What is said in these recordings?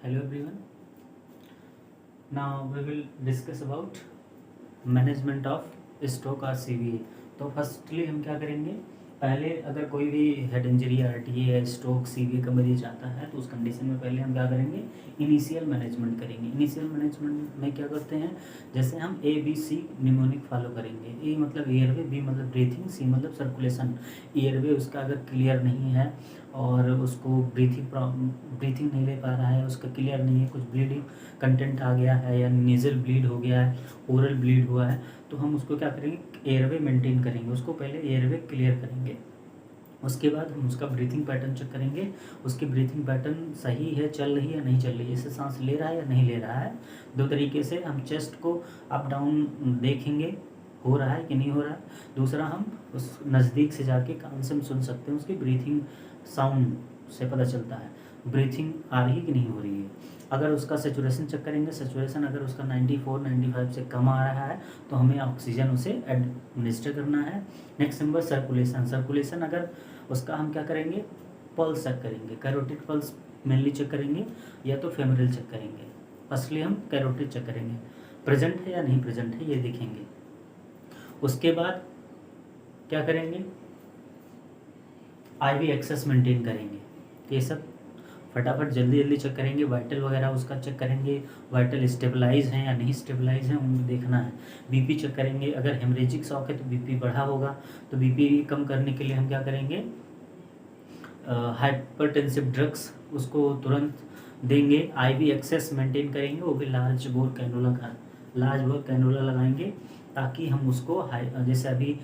Hello everyone. Now we will discuss about management of stroke और सीवीए। तो firstly हम क्या करेंगे, पहले अगर कोई भी हेड इंजरी आरटीए या स्ट्रोक सीवीए का मरीज आता है तो उस कंडीशन में पहले हम क्या करेंगे, इनिशियल मैनेजमेंट करेंगे। इनिशियल मैनेजमेंट में क्या करते हैं, जैसे हम ABC निमोनिक फॉलो करेंगे। ए मतलब एयरवे, बी मतलब ब्रीथिंग, सी मतलब सर्कुलेशन। एयरवे उसका अगर क्लियर नहीं है और उसको ब्रीथिंग नहीं ले पा रहा है, उसका क्लियर नहीं है, कुछ ब्लीडिंग कंटेंट आ गया है या नेजल ब्लीड हो गया है, ओरल ब्लीड हुआ है, तो हम उसको क्या करेंगे, एयरवे मेंटेन करेंगे। उसको पहले एयरवे क्लियर करेंगे, उसके बाद हम उसका ब्रीथिंग पैटर्न चेक करेंगे। उसकी ब्रीथिंग पैटर्न सही है, चल रही है नहीं चल रही है, जैसे सांस ले रहा है या नहीं ले रहा है। दो तरीके से हम चेस्ट को अप डाउन देखेंगे, हो रहा है कि नहीं हो रहा है। दूसरा, हम उस नज़दीक से जाके कान से हम सुन सकते हैं, उसकी ब्रीथिंग साउंड से पता चलता है ब्रीथिंग आ रही कि नहीं हो रही है। अगर उसका सेचुरेशन चेक करेंगे, सेचुरेशन अगर उसका 94-95 से कम आ रहा है तो हमें ऑक्सीजन उसे एडमिनिस्टर करना है। Next number circulation. सर्कुलेशन अगर उसका हम क्या करेंगे, पल्स चेक करेंगे। कैरोटिड पल्स मेनली चेक करेंगे या तो फेमरल चेक करेंगे। फर्स्टली हम कैरोटिड चेक करेंगे, प्रेजेंट है या नहीं प्रेजेंट है ये देखेंगे। उसके बाद क्या करेंगे, IV एक्सेस मेंटेन करेंगे। ये सब फटाफट जल्दी जल्दी चेक करेंगे। वाइटल वगैरह उसका चेक करेंगे, वाइटल स्टेबलाइज हैं या नहीं स्टेबलाइज हैं उनको देखना है। बीपी चेक करेंगे, अगर हेमरेजिक शॉक है तो बीपी बढ़ा होगा, तो बीपी कम करने के लिए हम क्या करेंगे, हाइपरटेंसिव ड्रग्स उसको तुरंत देंगे। IV एक्सेस मेंटेन करेंगे, वो भी लार्ज बोर कैनोला लगाएंगे ताकि हम उसको जैसे अभी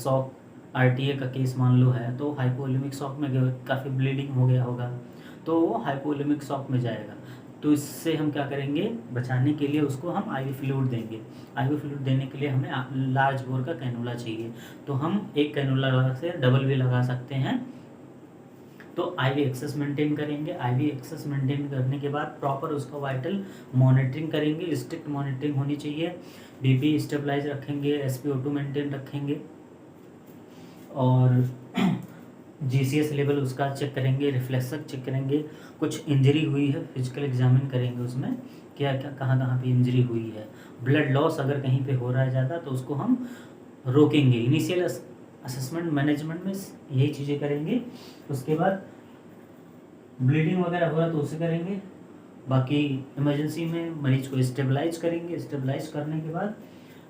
शॉक RTA का केस मान लो है तो हाइपोवोलेमिक शॉक में काफ़ी ब्लीडिंग हो गया होगा, तो वो हाइपोवोलेमिक शॉक में जाएगा। तो इससे हम क्या करेंगे, बचाने के लिए उसको हम IV फ्लूइड देंगे। IV फ्लूइड देने के लिए हमें लार्ज बोर का कैनोला चाहिए, तो हम एक कैनोला से डबल भी लगा सकते हैं। तो IV एक्सेस मेंटेन करेंगे। IV एक्सेस मेंटेन करने के बाद प्रॉपर उसका वाइटल मॉनिटरिंग करेंगे, स्ट्रिक्ट मॉनिटरिंग होनी चाहिए। BP स्टेबलाइज रखेंगे, SpO2 मेंटेन रखेंगे और GCS लेवल उसका चेक करेंगे, रिफ्लेक्सर चेक करेंगे। कुछ इंजरी हुई है फिजिकल एग्जामिन करेंगे, उसमें क्या क्या कहाँ पे इंजरी हुई है। ब्लड लॉस अगर कहीं पे हो रहा है ज़्यादा तो उसको हम रोकेंगे। इनिशियल असेसमेंट मैनेजमेंट में यही चीज़ें करेंगे। उसके बाद ब्लीडिंग वगैरह हो रहा तो उसे करेंगे। बाकी इमरजेंसी में मरीज को स्टेबलाइज करेंगे। स्टेबलाइज करने के बाद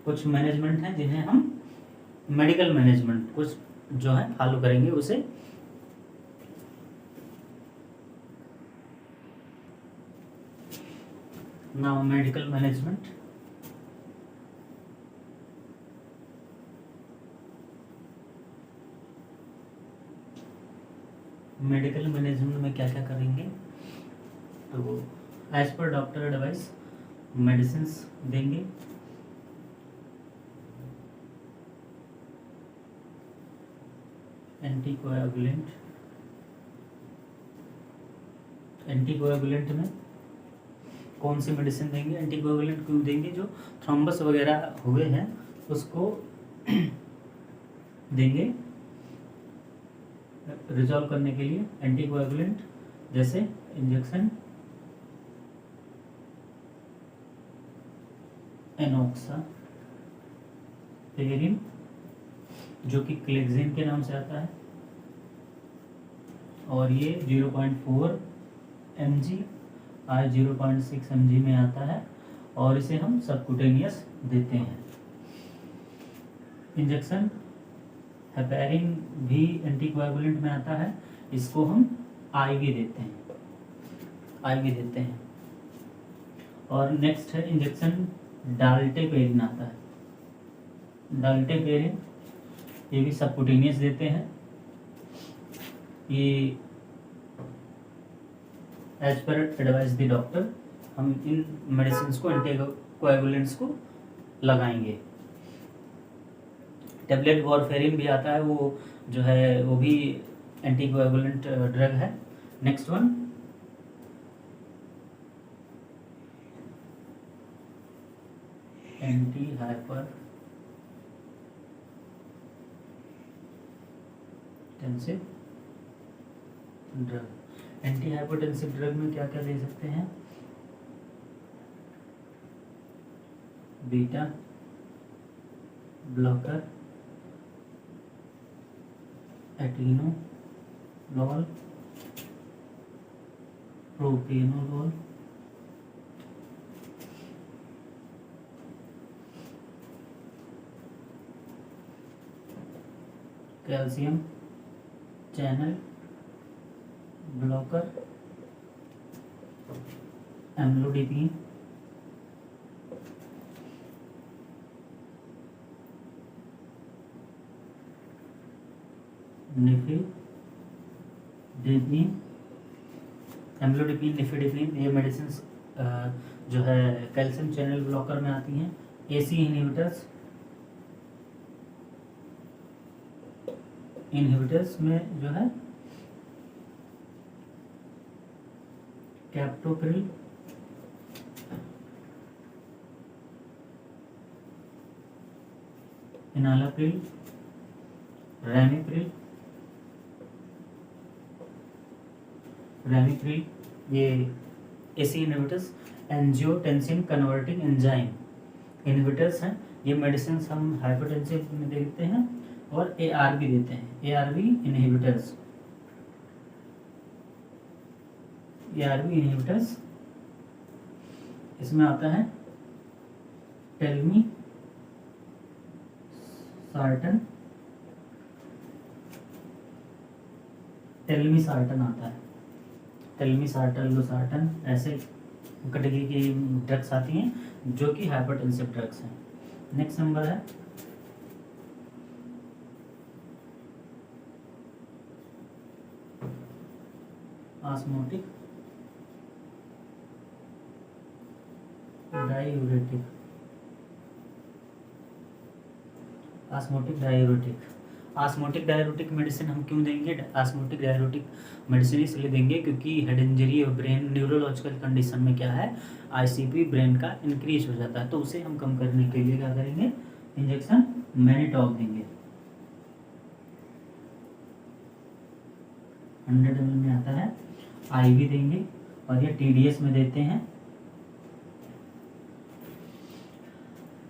कुछ मैनेजमेंट हैं जिन्हें हम मेडिकल मैनेजमेंट कुछ जो है फॉलो करेंगे उसे। Now medical management. Medical management में क्या क्या करेंगे, तो as per doctor advice medicine देंगे। एंटीकोएगुलेंट में कौन सी मेडिसिन देंगे, एंटीकोएगुलेंट क्यों देंगे, जो थ्रोम्बस वगैरह हुए हैं उसको देंगे रिजॉल्व करने के लिए एंटीकोएगुलेंट, जैसे इंजेक्शन एनोक्सापेरिन जो कि क्लेक्सिन के नाम से आता है, और ये 0.4 mg और 0.6 mg में आता है और इसे हम सबक्यूटेनियस देते हैं। इंजेक्शन हेपेरिन भी एंटीकोएगुलेंट में आता है, इसको हम IV देते हैं। और नेक्स्ट है इंजेक्शन डाल्टेपेरिन आता है। डाल्टेपेरिन ये भी सबक्यूटेनियस देते हैं। ये as per advice the doctor हम इन मेडिसिन को एंटीकोएगुलेंट्स को लगाएंगे। टेबलेट वॉरफेरिन भी आता है, वो जो है वो भी एंटीकोएगुलेंट ड्रग है। Next one anti hypertensive drug. Anti hypotensive drug में क्या क्या ले सकते हैं? Beta blocker, atenolol, propranolol, calcium channel blocker, amlodipine, nifedipine. Amlodipine, nifedipine ये मेडिसिन जो है कैल्शियम चैनल ब्लॉकर में आती हैं। एसी इनहिबिटर्स में जो है कैप्टोप्रिल, इनालाप्रिल, रैमिप्रिल, ये AC inhibitors. Angiotensin converting enzyme inhibitors हैं। ये मेडिसिन हम हाइपरटेंसिव में देते हैं और एआरबी देते हैं। एआरबी इनहिबिटर्स इसमें आता है टेल्मीसार्टन आता है। टेल्मीसार्टन, लोसार्टन ऐसे कैटेगरी की ड्रग्स आती हैं जो कि हाइपरटेंसिव ड्रग्स हैं। नेक्स्ट नंबर है osmotic diuretic. Osmotic diuretic medicine हम क्यों देंगे? ऑस्मोटिक डाययूरेटिक मेडिसिन इसलिए देंगे क्योंकि हेड इंजरी और ब्रेन न्यूरोलॉजिकल कंडीशन में क्या है, आईसीपी ब्रेन का इंक्रीज हो जाता है, तो उसे हम कम करने के लिए क्या करेंगे, इंजेक्शन मैनिटॉल देंगे। 100 ml में आता है। आईवी देंगे और ये टीडीएस में देते हैं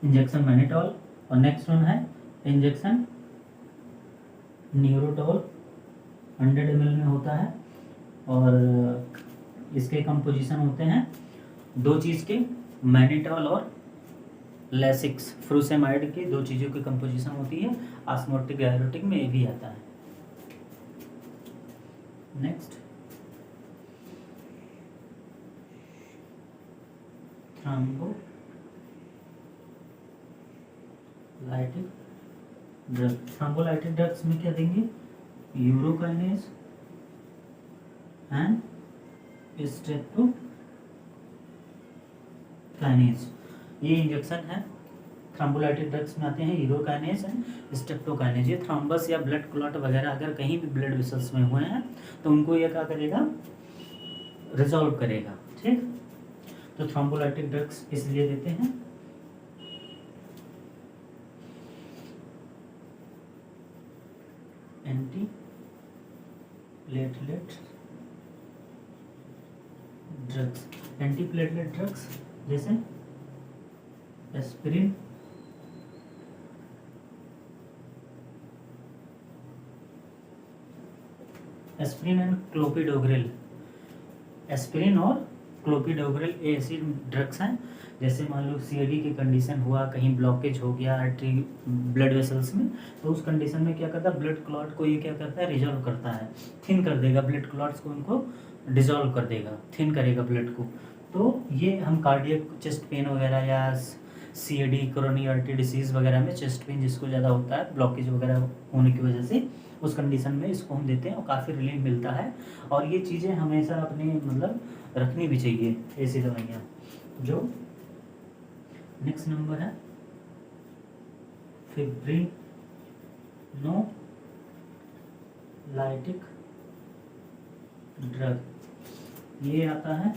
इंजेक्शन मैनिटॉल। और नेक्स्ट वन है इंजेक्शन न्यूरोटॉल, 100 ml में होता है और इसके कंपोजिशन होते हैं दो चीज़ के, मैनिटॉल और लेसिक्स, फ्रूसेमाइड की दो चीज़ों की कंपोजिशन होती है। ऑस्मोटिक डाययूरेटिक में ये भी आता है। Next thrombolytic drug. Thrombolytic drugs में क्या देंगे, यूरोकाइनेज एंड स्ट्रेप्टोकाइनेज। ये इंजेक्शन है थ्रोम्बोलाइटिक ड्रग्स में आते हैं, यूरोकाइनेज एंड स्ट्रेप्टोकाइनेज। ये थ्रोम्बस या ब्लड क्लॉट वगैरह अगर कहीं भी ब्लड वेसल्स में हुए हैं तो उनको ये क्या करेगा, रिजॉल्व करेगा। ठीक, तो थ्रोम्बोलाइटिक ड्रग्स इसलिए देते हैं। एंटी प्लेटलेट ड्रग्स जैसे एस्पिरिन, एंड क्लोपिडोग्रिल। एस्पिरिन और क्लोपिडोग्रिल ये ऐसी ड्रग्स हैं, जैसे मान लो सीएडी की कंडीशन हुआ, कहीं ब्लॉकेज हो गया आर्टरी ब्लड वेसल्स में, तो उस कंडीशन में क्या करता है, ब्लड क्लॉट को ये क्या करता है, रिजॉल्व करता है, थिन कर देगा ब्लड क्लॉट्स को, उनको डिजॉल्व कर देगा, थिन करेगा ब्लड को। तो ये हम कार्डियक चेस्ट पेन वगैरह या सीएडी कोरोनरी आर्टरी डिसीज़ वगैरह में चेस्ट पेन जिसको ज़्यादा होता है ब्लॉकेज वगैरह होने की वजह से, उस कंडीशन में इसको हम देते हैं और काफ़ी रिलीफ मिलता है। और ये चीज़ें हमेशा अपने मतलब रखनी भी चाहिए ऐसी दवाइयाँ। जो नेक्स्ट नंबर है फिब्रिनोलाइटिक ड्रग। ये आता है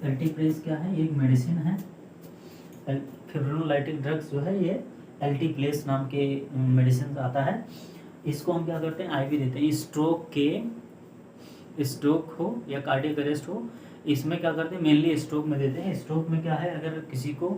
एल्टीप्रेस क्या है, ये एक मेडिसिन है फिब्रिनोलाइटिक ड्रग्स जो है ये एल्टीप्लेस नाम के मेडिसिन आता है। इसको हम क्या करते हैं, आईवी देते हैं। स्ट्रोक हो या कार्डियक अरेस्ट हो, इसमें क्या करते हैं, मेनली स्ट्रोक में देते हैं। स्ट्रोक में क्या है, अगर किसी को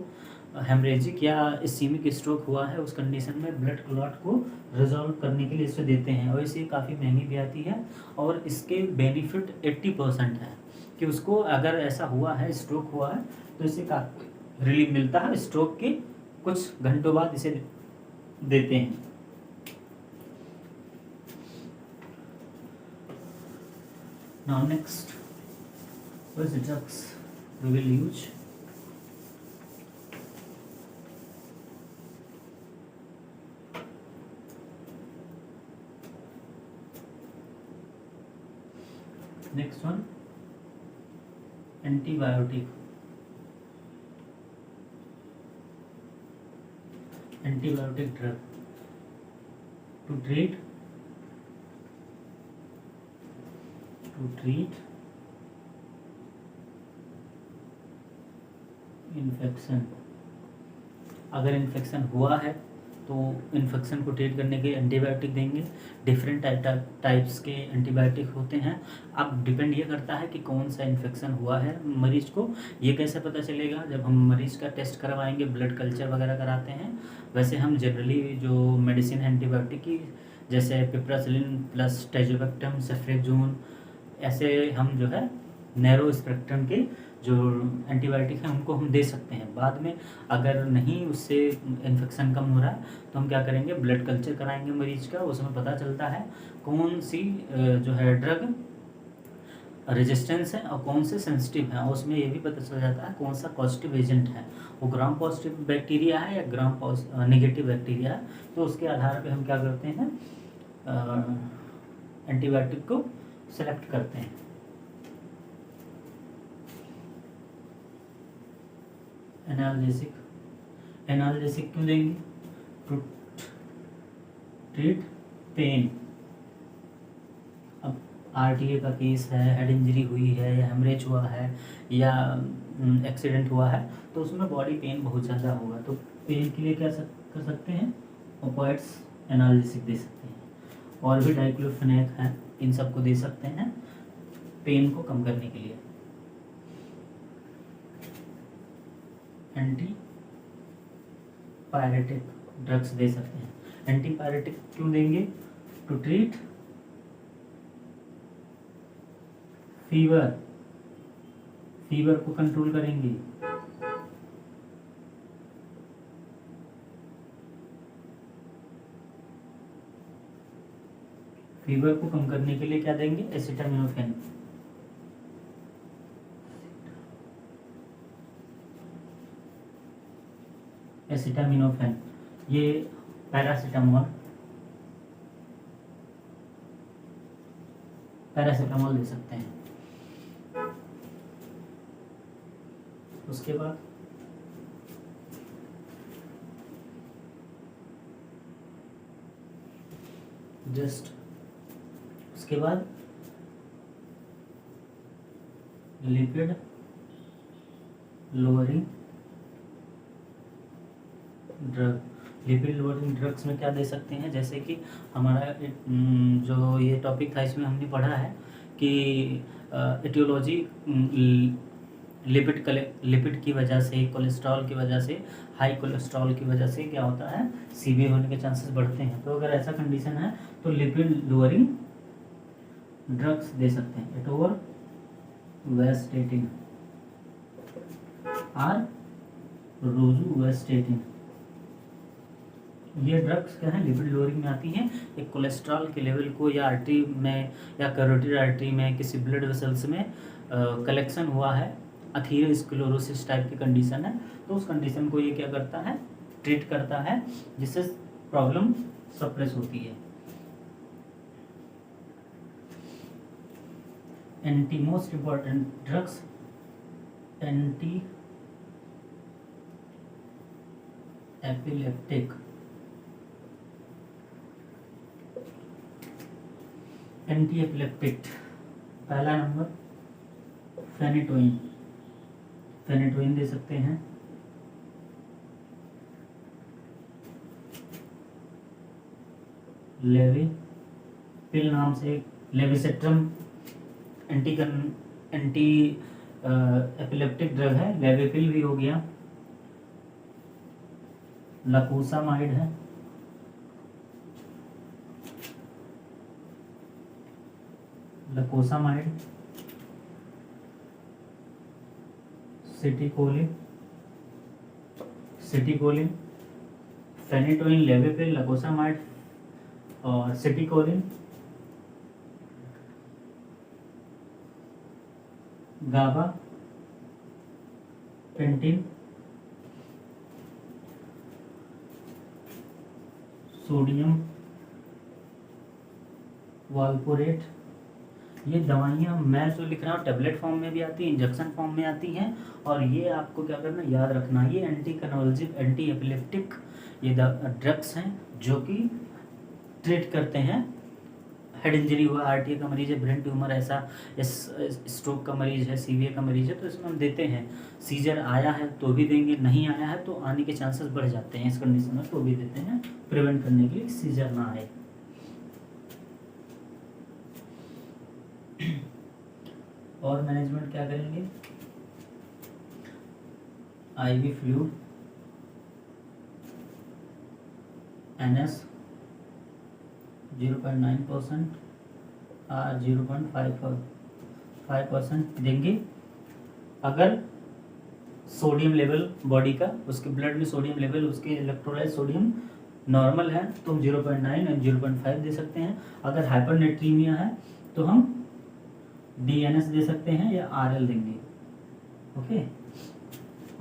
हेमरेजिक या इस्कीमिक स्ट्रोक हुआ है, उस कंडीशन में ब्लड क्लॉट को रिजॉल्व करने के लिए इसे देते हैं। और इसे काफ़ी महंगी भी आती है और इसके बेनिफिट 80% है कि उसको अगर ऐसा हुआ है, स्ट्रोक हुआ है, तो इसे काफ़ी रिलीफ मिलता है। स्ट्रोक के कुछ घंटों बाद इसे देते हैं। Now next, what is the drugs we will use? Next one, antibiotic. Antibiotic drug to treat infection. अगर इन्फेक्शन हुआ है तो इन्फेक्शन को ट्रीट करने के लिए एंटीबायोटिक देंगे। डिफरेंट टाइप्स के एंटीबायोटिक होते हैं। अब डिपेंड ये करता है कि कौन सा इन्फेक्शन हुआ है मरीज को। ये कैसे पता चलेगा, जब हम मरीज का टेस्ट करवाएंगे, ब्लड कल्चर वगैरह कराते हैं। वैसे हम जनरली जो मेडिसिन है एंटीबायोटिक की, जैसे पिप्रासिलिन प्लस टेजोबैक्टम, सेफ्ट्रेक्सोन, ऐसे हम जो है नैरो स्पेक्ट्रम के जो एंटीबायोटिक हैं उनको हम दे सकते हैं। बाद में अगर नहीं उससे इन्फेक्शन कम हो रहा है तो हम क्या करेंगे, ब्लड कल्चर कराएंगे मरीज का। उसमें पता चलता है कौन सी जो है ड्रग रेजिस्टेंस है और कौन से सेंसिटिव है। और उसमें ये भी पता चल जाता है कौन सा पॉजिटिव एजेंट है, वो ग्राम पॉजिटिव बैक्टीरिया है या ग्राम नेगेटिव बैक्टीरिया है। तो उसके आधार पर हम क्या करते हैं, एंटीबायोटिक को सेलेक्ट करते हैं। एनाल्जेसिक क्यों देंगे, टू ट्रीट पेन। अब आरटीए का केस है, हेड इंजरी हुई है या हेमरेज हुआ है या एक्सीडेंट हुआ है, तो उसमें बॉडी पेन बहुत ज़्यादा होगा। तो पेन के लिए क्या कर सकते हैं, ओपिएट्स एनाल्जेसिक दे सकते हैं। और भी डाइक्लोफेनेक है, इन सबको दे सकते हैं पेन को कम करने के लिए। एंटी पायरेटिक ड्रग्स दे सकते हैं। एंटी पायरेटिक क्यों देंगे, टू ट्रीट फीवर को कंट्रोल करेंगे। फीवर को कम करने के लिए क्या देंगे, एसिटामिनोफेन। एसिटामिनोफेन, ये पैरासीटामोल दे सकते हैं। उसके बाद उसके बाद lipid lowering drug. Lipid lowering drugs में क्या दे सकते हैं, जैसे कि हमारा जो ये टॉपिक था इसमें हमने पढ़ा है कि एटियोलॉजी लिपिड की वजह से, कोलेस्ट्रॉल की वजह से, हाई कोलेस्ट्रॉल की वजह से क्या होता है, सीवियर होने के चांसेस बढ़ते हैं। तो अगर ऐसा कंडीशन है तो लिपिड लोअरिंग ड्रग्स दे सकते हैं। एटोरवेस्टेटिन और रोजुवेस्टेटिन, ये ड्रग्स क्या है, लिपिड लोअरिंग में आती हैं। एक कोलेस्ट्रॉल के लेवल को या आर्टरी में या कैरोटिड आर्टरी में किसी ब्लड वेसल्स में कलेक्शन हुआ है, एथेरोस्क्लेरोसिस टाइप की कंडीशन है, तो उस कंडीशन को ये क्या करता है, ट्रीट करता है, जिससे प्रॉब्लम सप्रेस होती है। Anti most important drugs, anti epileptic. Anti epileptic पहला नंबर फेनेटोइन दे सकते हैं। लेविपिल नाम से, लेविसेट्रम एंटी एपिलेप्टिक ड्रग है, लेविपिल भी हो गया। लकोसामाइड है, लकोसामाइड। सिटिकोलिन, फेनिटोइन, लेविपिल, लकोसामाइड और सिटिकोलिन, गाबा पेंटिन, सोडियम वाल्पोरेट। ये दवाइयाँ मैं जो लिख रहा हूँ टेबलेट फॉर्म में भी आती हैं, इंजेक्शन फॉर्म में आती हैं, और ये आपको क्या करना, याद रखना, ये एंटी कन्वल्सिव, एंटी एपिलेप्टिक ये ड्रग्स हैं जो कि ट्रीट करते हैं हेड इंजरी हुआ, आरटीए का मरीज है, ब्रेन ट्यूमर ऐसा, स्ट्रोक का मरीज है, सीवीए का मरीज है, तो इसमें हम देते हैं। सीजर आया है तो भी देंगे, नहीं आया है तो आने के चांसेस बढ़ जाते हैं इस कंडीशन में, तो भी देते हैं प्रिवेंट करने के लिए सीजर ना आए। और मैनेजमेंट क्या करेंगे, आईवी फ्लूइड, NS 0.9%, R 0.5% देंगे। अगर सोडियम लेवल बॉडी का, उसके ब्लड में सोडियम लेवल, उसके इलेक्ट्रोलाइट सोडियम नॉर्मल है तो हम 0.9 एंड 0.5 दे सकते हैं। अगर हाइपरनेट्रीमिया है तो हम DNS दे सकते हैं या RL देंगे, ओके।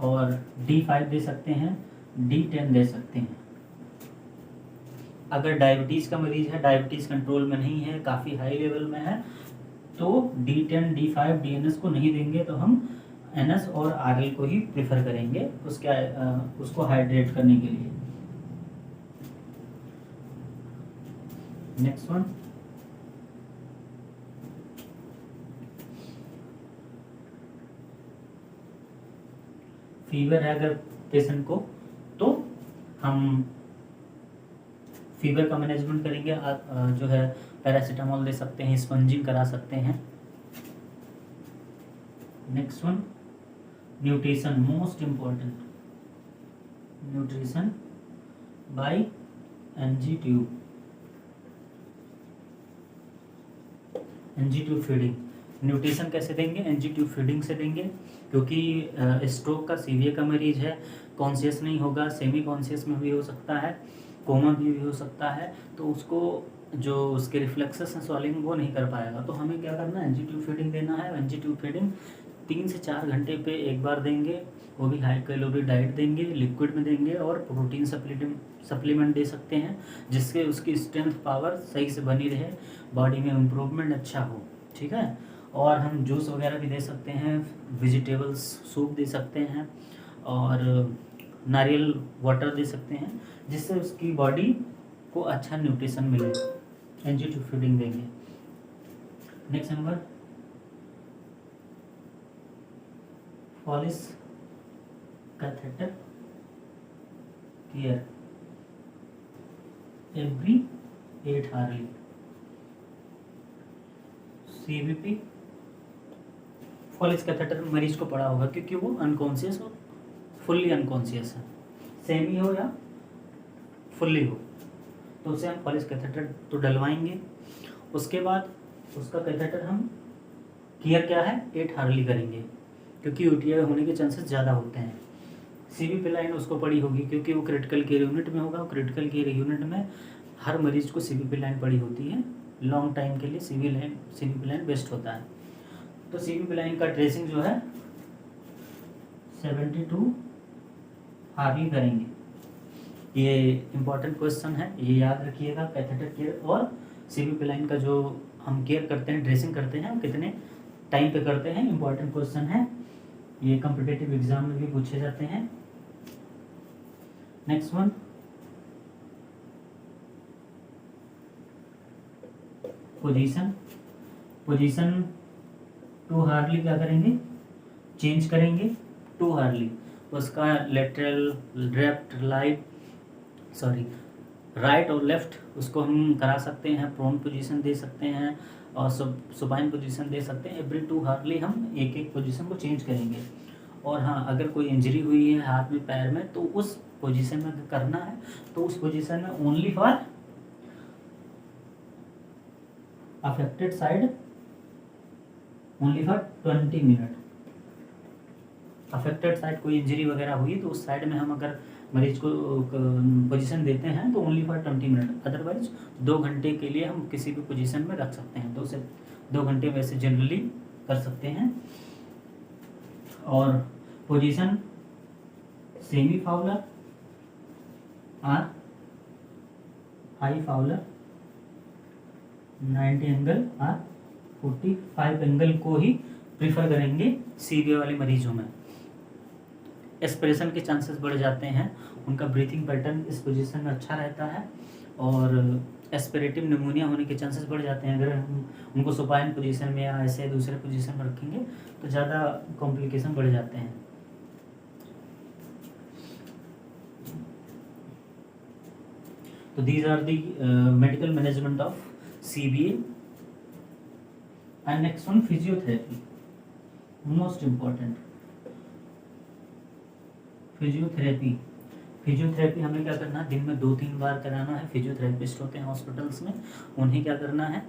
और D5 दे सकते हैं, D10 दे सकते हैं। अगर डायबिटीज़ का मरीज है, डायबिटीज़ कंट्रोल में नहीं है, काफ़ी हाई लेवल में है, तो D10, D5, DNS को नहीं देंगे, तो हम NS और RL को ही प्रेफर करेंगे उसको हाइड्रेट करने के लिए। नेक्स्ट वन, फीवर है अगर पेशेंट को, तो हम फीवर का मैनेजमेंट करेंगे। जो है पैरासीटामोल दे सकते हैं, स्पंजिंग करा सकते हैं। Next one, nutrition, most important, nutrition by NG tube, NG tube feeding. Nutrition कैसे देंगे, NG ट्यूब फीडिंग से देंगे, क्योंकि स्ट्रोक का, सीवियर का मरीज है, कॉन्शियस नहीं होगा, सेमी कॉन्शियस में भी हो सकता है, कोमा भी हो सकता है, तो उसको जो उसके रिफ्लेक्सेस हैं सॉलिंग वो नहीं कर पाएगा, तो हमें क्या करना है, NG ट्यूब फीडिंग देना है। NG ट्यूब फीडिंग 3 से 4 घंटे पे एक बार देंगे, वो भी हाई कैलोरी डाइट देंगे, लिक्विड में देंगे, और प्रोटीन सप्लीमेंट दे सकते हैं, जिससे उसकी स्ट्रेंथ पावर सही से बनी रहे, बॉडी में इम्प्रूवमेंट अच्छा हो, ठीक है। और हम जूस वगैरह भी दे सकते हैं, वेजिटेबल्स सूप दे सकते हैं, और नारियल वाटर दे सकते हैं, जिससे उसकी बॉडी को अच्छा न्यूट्रिशन मिले। NG ट्यूब फीडिंग देंगे। Next number, polish catheter care every 8 hourly. CVP, polish catheter मरीज को पड़ा होगा क्योंकि वो अनकॉन्शियस हो, फुल्ली अनकॉन्शियस है, सेमी हो या फुल्ली हो, तो उसे हम पॉलिश कैथेटर तो डलवाएंगे। उसके बाद उसका कैथेटर हम केयर क्या है, 8 आवर्ली करेंगे, क्योंकि UTI होने के चांसेस ज़्यादा होते हैं। CVP लाइन उसको पड़ी होगी क्योंकि वो क्रिटिकल केयर यूनिट में होगा, क्रिटिकल केयर यूनिट में हर मरीज को CVP लाइन पड़ी होती है, लॉन्ग टाइम के लिए CVP लाइन बेस्ट होता है। तो CVP लाइन का ड्रेसिंग जो है 72 आवर्ली करेंगे। ये इम्पॉर्टेंट क्वेश्चन है, ये याद रखिएगा। कैथेटर केयर और CVP लाइन का जो हम केयर करते हैं, ड्रेसिंग करते हैं, कितने टाइम पे करते हैं, इम्पॉर्टेंट क्वेश्चन है, ये कॉम्पिटिटिव एग्जाम में भी पूछे जाते हैं। नेक्स्ट वन, पोजीशन 2 आवर्ली क्या करेंगे, चेंज करेंगे 2 आवर्ली। उसका लेटरल, लेफ्ट, राइट और लेफ़्ट उसको हम करा सकते हैं, प्रोन पोजीशन दे सकते हैं और सुपाइन पोजीशन दे सकते हैं। एवरी 2 हार्डली हम एक एक पोजीशन को चेंज करेंगे। और हाँ, अगर कोई इंजरी हुई है हाथ में पैर में तो उस पोजीशन में अगर करना है तो उस पोजीशन में only for affected side only for 20 minute. Affected side कोई इंजरी वगैरह हुई तो उस साइड में हम अगर मरीज को पोजीशन देते हैं तो ओनली फॉर 20 मिनट। अदरवाइज 2 घंटे के लिए हम किसी भी पोजीशन में रख सकते हैं, 2 से 2 घंटे वैसे जनरली कर सकते हैं। और पोजीशन सेमी फाउलर और हाई फाउलर 90 एंगल और 45 एंगल को ही प्रीफर करेंगे सीबीए वाले मरीजों में। एस्पिरेशन के चांसेस बढ़ जाते हैं, उनका ब्रीथिंग पैटर्न इस पोजीशन में अच्छा रहता है और एस्पिरेटिव निमोनिया होने के चांसेस बढ़ जाते हैं। अगर हम उनको सुपाइन पोजीशन में या ऐसे दूसरे पोजीशन में रखेंगे तो ज़्यादा कॉम्प्लिकेशन बढ़ जाते हैं। तो these are the medical management of CBA। And next one physiotherapy, most important. Physiotherapy हमें क्या करना है, दिन में 2-3 बार कराना है। फिजियोथेरेपिस्ट होते हैं हॉस्पिटल्स में, उन्हें क्या करना है,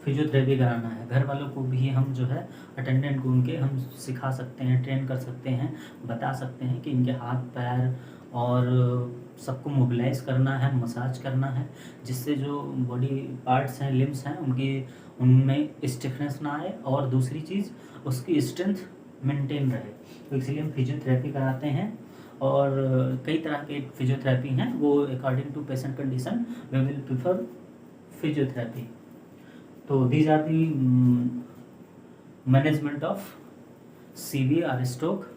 फिजियोथेरेपी कराना है। घर वालों को भी हम जो है अटेंडेंट को उनके हम सिखा सकते हैं, ट्रेन कर सकते हैं, बता सकते हैं कि इनके हाथ पैर और सबको मोबिलाइज करना है, मसाज करना है, जिससे जो बॉडी पार्ट्स हैं, लिम्स हैं, उनमें स्टिफनेस ना आए और दूसरी चीज़ उसकी स्ट्रेंथ मेंटेन रहे। तो इसलिए हम फिजियोथेरेपी कराते हैं। और कई तरह के फिजियोथेरेपी हैं, वो according to patient condition we will prefer physiotherapy. तो these are the management of CBA और स्ट्रोक।